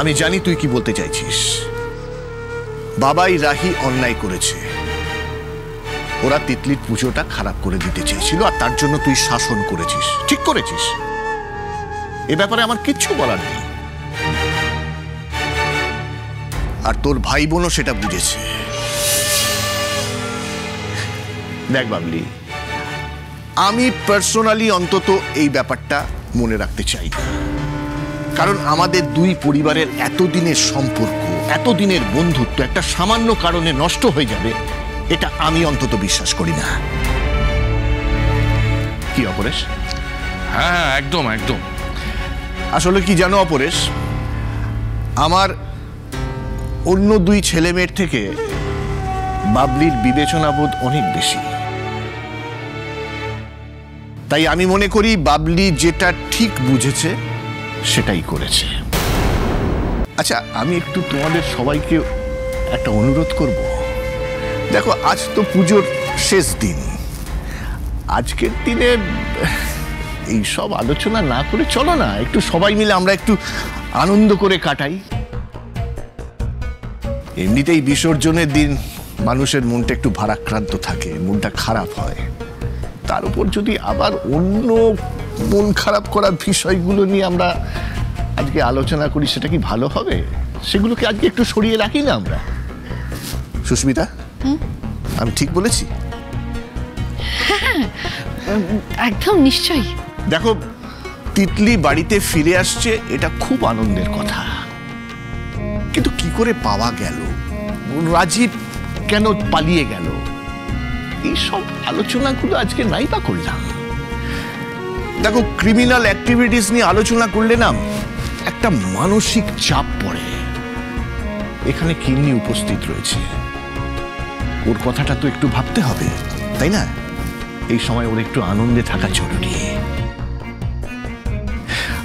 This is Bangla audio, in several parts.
আমি জানি তুই কি বলতে চাইছিস। বাবাই রাহি অন্যায় করেছে, ওরা তিতলির পুজোটা খারাপ করে দিতে চেয়েছিল আর তার জন্য তুই শাসন করেছিস, ঠিক করেছিস। এ ব্যাপারে আমার কিচ্ছু বলার নেই। আর তোর ভাই বোনও সেটা বুঝেছে। দেখ বাবলি, আমি পার্সোনালি অন্তত এই ব্যাপারটা মনে রাখতে চাই না, কারণ আমাদের দুই পরিবারের এতদিনের সম্পর্ক, এতদিনের বন্ধুত্ব একটা সামান্য কারণে নষ্ট হয়ে যাবে, এটা আমি অন্তত বিশ্বাস করি না। কি অপরেশ? হ্যাঁ একদম একদম। আসলে কি জানো অপরেশ, আমার অন্য দুই ছেলে মেয়ের থেকে বাবলির বিবেচনাবোধ অনেক বেশি। তাই আমি মনে করি বাবলি যেটা ঠিক বুঝেছে সেটাই করেছে। আচ্ছা, আমি একটু তোমাদের সবাইকে একটা অনুরোধ করব। দেখো, আজ তো পুজোর শেষ দিন। আজকের দিনে এই সব আলোচনা না করে চলো না একটু সবাই মিলে আমরা একটু আনন্দ করে কাটাই। এমনিতেই বিসর্জনের দিন মানুষের মনটা একটু ভারাক্রান্ত থাকে, মনটা খারাপ হয়। তার উপর যদি আবার অন্য মন খারাপ করার বিষয়গুলো নিয়ে আমরা আজকে আলোচনা করি, সেটা কি ভালো হবে? সেগুলোকে আজকে একটু সরিয়ে রাখি না আমরা। সুস্মিতা, আমি ঠিক বলেছি? একদম নিশ্চয়ই। দেখো, তিতলি বাড়িতে ফিরে আসছে, এটা খুব আনন্দের কথা, কিন্তু কি করে পাওয়া গেল, রাজীব কেন পালিয়ে গেল, এইসব আলোচনাগুলো আজকে নাই বা করলাম। দেখো, ক্রিমিনাল অ্যাক্টিভিটিস নিয়ে আলোচনা করলে না একটা মানসিক চাপ পড়ে। এখানে কিন্নি উপস্থিত রয়েছে, ওর কথাটা তো একটু ভাবতে হবে, তাই না? এই সময় ওর একটু আনন্দে থাকা জরুরি।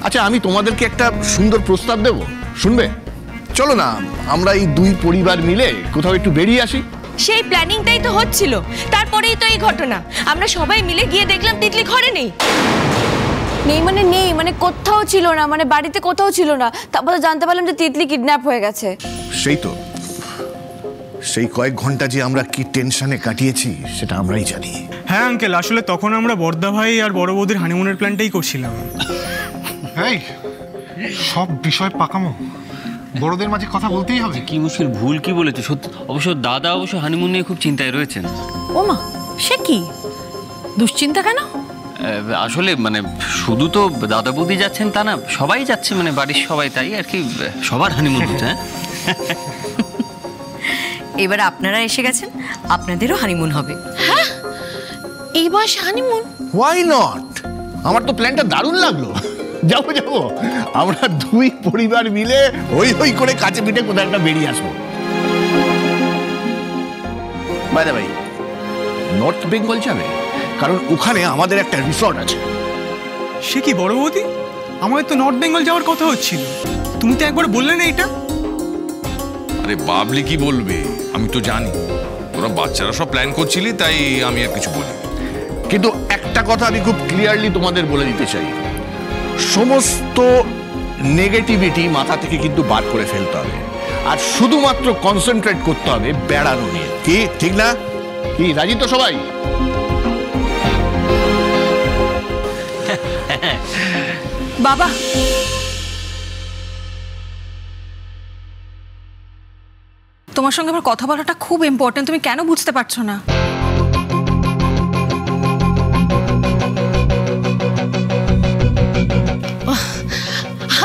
আচ্ছা, আমি তোমাদেরকে একটা সুন্দর প্রস্তাব দেব, শুনবে? চলো না আমরা এই দুই পরিবার মিলে কোথাও একটু বেরিয়ে আসি। সেই প্ল্যানিংটাই তো হচ্ছিল, তারপরেই তো এই ঘটনা। আমরা সবাই মিলে গিয়ে দেখলাম তিতলি ঘরে নেই। নেই মানে কোথাও ছিল না, মানে বাড়িতে কোথাও ছিল না। তারপরে জানতে পারলাম যে তিতলি কিডন্যাপ হয়ে গেছে। সেই তো, সেই কয়েক ঘন্টা যে আমরা কি টেনশনে কাটিয়েছি সেটা আমরাই জানি। হ্যাঁ আঙ্কেল, আসলে তখন আমরা বড়দা ভাই আর বড় বৌদির হানিমুনের প্ল্যানটাই করছিলাম। এই সব বিষয় পাকামো, বড়দের মাঝে কথা বলতেই হবে। কি মুশকিল, ভুল কি বলেছে সত্যি। অবশ্য দাদা অবশ্য হানিমুন নিয়ে খুব চিন্তায় রয়েছেন। ও মা, সে কি দুশ্চিন্তা কেন? আসলে মানে শুধু তো দাদা বৌদি যাচ্ছেন তা না, সবাই যাচ্ছে, মানে বাড়ির সবাই, তাই আর কি সবার হানিমুন হচ্ছে। এবার আপনারা এসে গেছেন, আপনাদেরও হানিমুন হবে। হ্যাঁ, এই বয়সে হানিমুন? Why not? আমার তো প্ল্যানটা দারুণ লাগলো। যাবো যাবো, আমরা দুই পরিবার মিলে হই হই করে কাছে পিঠে কোথাও একটা বেরিয়ে আসবো। বাইরে ভাই, নর্থ বেঙ্গল যাবে? কারণ ওখানে আমাদের একটা রিসর্ট আছে। সে কি বড় বৌদি, আমাদের তো নর্থ বেঙ্গল যাওয়ার কথা হচ্ছিল, তুমি তো একবার বললে না এটা। আরে বাবলি কি বলবে, আমি তো জানি তোরা বাচ্চারা সব প্ল্যান করছিলি, তাই আমি আর কিছু বলি। কিন্তু একটা কথা আমি খুব ক্লিয়ারলি তোমাদের বলে দিতে চাই, সমস্ত নেগেটিভিটি মাথা থেকে কিন্তু বার করে ফেলতে হবে, আর শুধুমাত্র কনসেন্ট্রেট করতে হবে বেড়ানো নিয়ে। কি ঠিক না? কি রাজি তো সবাই? বাবা, তোমার সঙ্গে আমার কথা বলাটা খুব ইম্পর্টেন্ট, তুমি কেন বুঝতে পারছো না?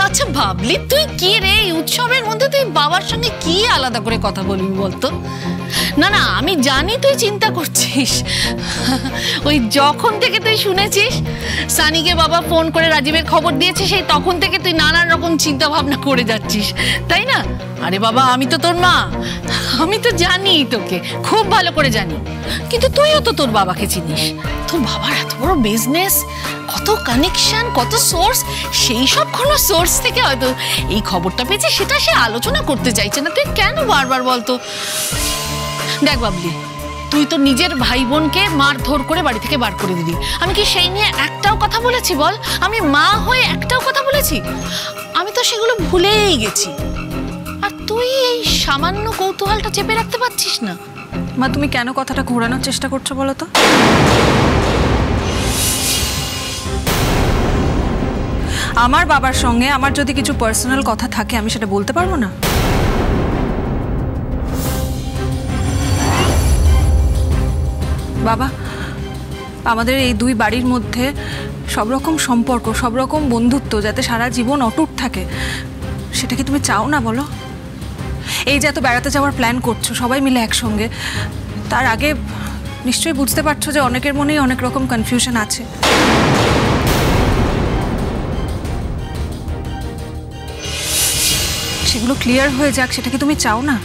আচ্ছা ভাবলি, তুই কি রে এই উৎসবের মধ্যে তুই বাবার সঙ্গে কি আলাদা করে কথা বলবি বলতো? না না, আমি জানি তুই চিন্তা করছিস। ওই যখন থেকে তুই শুনেছিস সানিকে বাবা ফোন করে রাজীবের খবর দিয়েছে, সেই তখন থেকে তুই নানান রকম চিন্তা ভাবনা করে যাচ্ছিস, তাই না? আরে বাবা, আমি তো তোর মা, আমি তো জানি, তোকে খুব ভালো করে জানি। কিন্তু তুইও তো তোর বাবাকে চিনিস, তোর বাবার এত বড় বিজনেস, কত কানেকশন, কত সোর্স, সেই সব কোনো সোর্স থেকে হয়তো এই খবরটা পেয়েছে, সেটা সে আলোচনা করতে চাইছে না। তুই কেন বারবার বলতো? দেখ বাবলি, তুই তো নিজের ভাই বোনকে মারধর করে বাড়ি থেকে বার করে দিলি, আমি কি সেই নিয়ে একটাও কথা বলেছি বল? আমি মা হয়ে একটাও কথা বলেছি? আমি তো সেগুলো ভুলেই গেছি। আর তুই এই সামান্য কৌতূহলটা চেপে রাখতে পারছিস না? মা, তুমি কেন কথাটা ঘোরানোর চেষ্টা করছো বলো তো? আমার বাবার সঙ্গে আমার যদি কিছু পার্সোনাল কথা থাকে আমি সেটা বলতে পারবো না? বাবা, আমাদের এই দুই বাড়ির মধ্যে সব রকম সম্পর্ক, সব রকম বন্ধুত্ব যাতে সারা জীবন অটুট থাকে, সেটা কি তুমি চাও না বলো? এই যে এত বেড়াতে যাওয়ার প্ল্যান করছো সবাই মিলে একসঙ্গে, তার আগে নিশ্চয়ই বুঝতে পারছো যে অনেকের মনেই অনেক রকম কনফিউশন আছে। সেগুলো ক্লিয়ার হয়ে যাক, সেটা কি তুমি চাও না?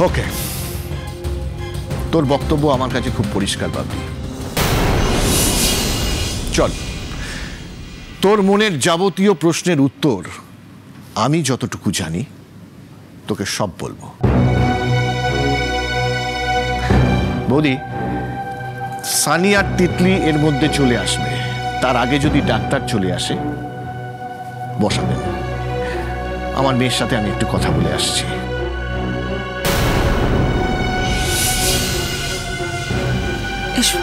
ওকে, তোর বক্তব্য আমার কাছে খুব পরিষ্কার বাবলি। চল, তোর মনের যাবতীয় প্রশ্নের উত্তর আমি যতটুকু জানি তোকে সব বলবো। বৌদি, সানি আর তিতলি এর মধ্যে চলে আসবে, তার আগে যদি ডাক্তার চলে আসে বসাবেন। আমার মেয়ের সাথে আমি একটু কথা বলে আসছি। এসো।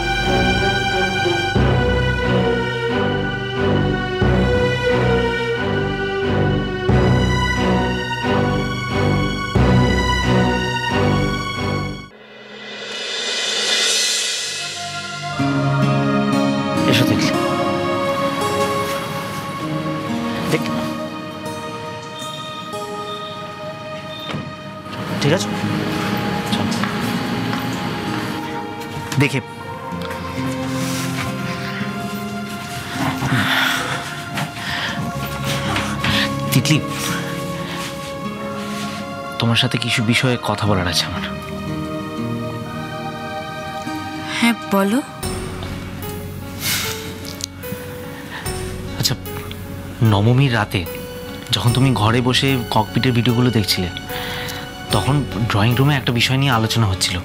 এসো দেখলি, দেখ ঠিক আছে, দেখে তিতলি, তোমার সাথে কিছু বিষয়ে কথা বলার আছে আমার। হ্যাঁ বলো। আচ্ছা, নবমীর রাতে যখন তুমি ঘরে বসে ককপিটের ভিডিওগুলো দেখছিলে, তখন ড্রয়িং রুমে একটা বিষয় নিয়ে আলোচনা হচ্ছিল,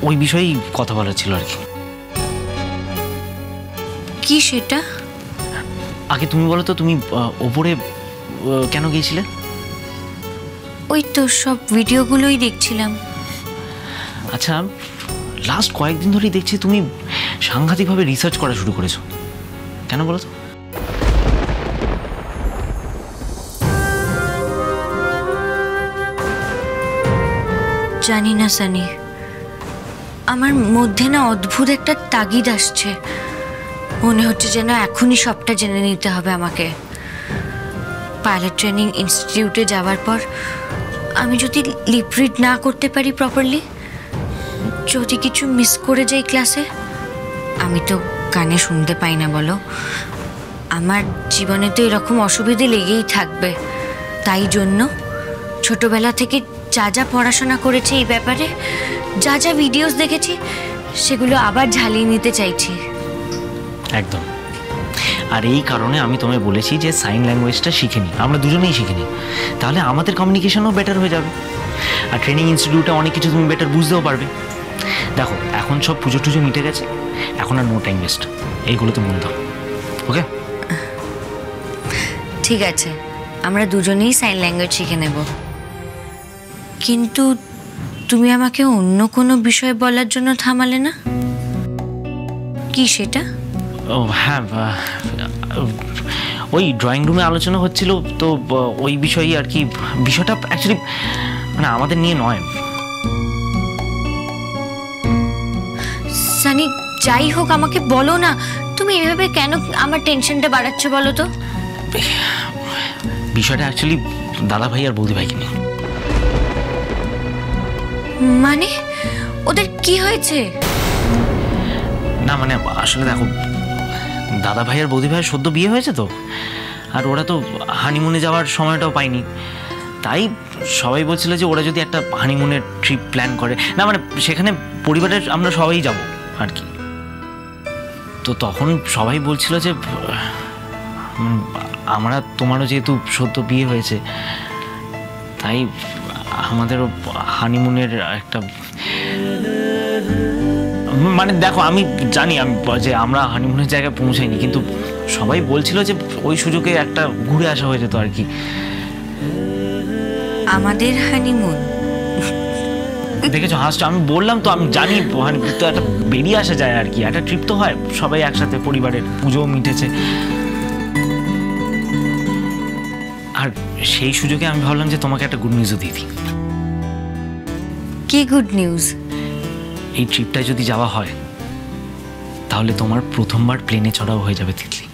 ওই বিষয়েই কথা বলার ছিল আর কি। কি সেটা? আগে তুমি বলো তো, তুমি ওপরে কেন গিয়েছিলে? ওই তো সব ভিডিওগুলোই দেখছিলাম। আচ্ছা, লাস্ট কয়েকদিন ধরেই দেখছি তুমি সাংঘাতিকভাবে রিসার্চ করা শুরু করেছো, কেন বলো তো? জানি না সানি, আমার মধ্যে না অদ্ভুত একটা তাগিদ আসছে। মনে হচ্ছে যেন এখনই সবটা জেনে নিতে হবে আমাকে। পাইলট ট্রেনিং ইনস্টিটিউটে যাওয়ার পর আমি যদি লিপ রিড না করতে পারি প্রপারলি, যদি কিছু মিস করে যাই ক্লাসে, আমি তো কানে শুনতে পাই না বলো, আমার জীবনে তো এরকম অসুবিধে লেগেই থাকবে। তাই জন্য ছোটবেলা থেকে যা যা পড়াশোনা করেছি এই ব্যাপারে, যা যা ভিডিওস দেখেছি, সেগুলো আবার ঝালিয়ে নিতে চাইছি। একদম। আর এই কারণে আমি তোমায় বলেছি যে সাইন ল্যাঙ্গুয়েজটা শিখে নিই, আমরা দুজনেই শিখে নিই, তাহলে আমাদের কমিউনিকেশনও বেটার হয়ে যাবে। আর ট্রেনিং ইনস্টিটিউটে অনেক কিছু তুমি বেটার বুঝতেও পারবে। দেখো, এখন সব পুজো টুজো মিটে গেছে, এখন আর নো টাইম ওয়েস্ট, এইগুলোতে মনে দাও। ওকে, ঠিক আছে, আমরা দুজনেই সাইন ল্যাঙ্গুয়েজ শিখে নেব। কিন্তু তুমি আমাকে অন্য কোনো বিষয় বলার জন্য থামালে না, কি সেটা? ও হ্যাঁ, ওই ড্রয়িং রুমে আলোচনা হচ্ছিল তো, ওই বিষয়েই আর কি। বিষয়টা অ্যাকচুয়ালি মানে আমাদের নিয়ে নয়। সানি, যাই হোক আমাকে বলো না, তুমি এভাবে কেন আমার টেনশনটা বাড়াচ্ছ বলো তো? বিষয়টা অ্যাকচুয়ালি দাদা ভাই আর বৌদি ভাইকে নিয়ে। মানে ওদের কি হয়েছে? না মানে আসলে দেখো, দাদা ভাই আর বৌদি ভাইয়ের সদ্য বিয়ে হয়েছে তো, আর ওরা তো হানিমুনে যাওয়ার সময়টাও পায়নি, তাই সবাই বলছিল যে ওরা যদি একটা হানিমুনের ট্রিপ প্ল্যান করে, না মানে সেখানে পরিবারের আমরা সবাই যাব আর কি। তো তখন সবাই বলছিল যে আমরা, তোমারও যেহেতু সদ্য বিয়ে হয়েছে, তাই আমাদেরও হানিমুনের একটা মানে দেখো আমি জানি যে আমরা হানিমুনের জায়গায় পৌঁছাইনি, কিন্তু সবাই বলছিল যে ওই সুযোগে একটা ঘুরে আসা হয়ে যেত আর কি। আমাদের হানিমুন? দেখেছো হাসছো, আমি বললাম তো আমি জানি তো একটা বেরিয়ে আসা যায় আর কি, একটা ট্রিপ তো হয় সবাই একসাথে, পরিবারের পুজোও মিটেছে। আর সেই সুযোগে আমি ভাবলাম যে তোমাকে একটা গুড নিউজও দিয়ে দিই। কি গুড নিউজ? এই ট্রিপটায় যদি যাওয়া হয় তাহলে তোমার প্রথমবার প্লেনে চড়াও হয়ে যাবে তিতলি।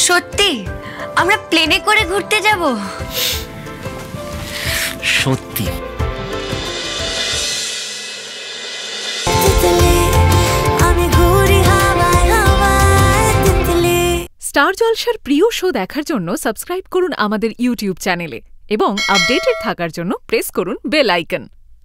সত্যি আমরা প্লেনে করে ঘুরতে যাব? সত্যি। স্টার জলসার প্রিয় শো দেখার জন্য সাবস্ক্রাইব করুন আমাদের ইউটিউব চ্যানেলে এবং আপডেটেড থাকার জন্য প্রেস করুন বেল আইকন।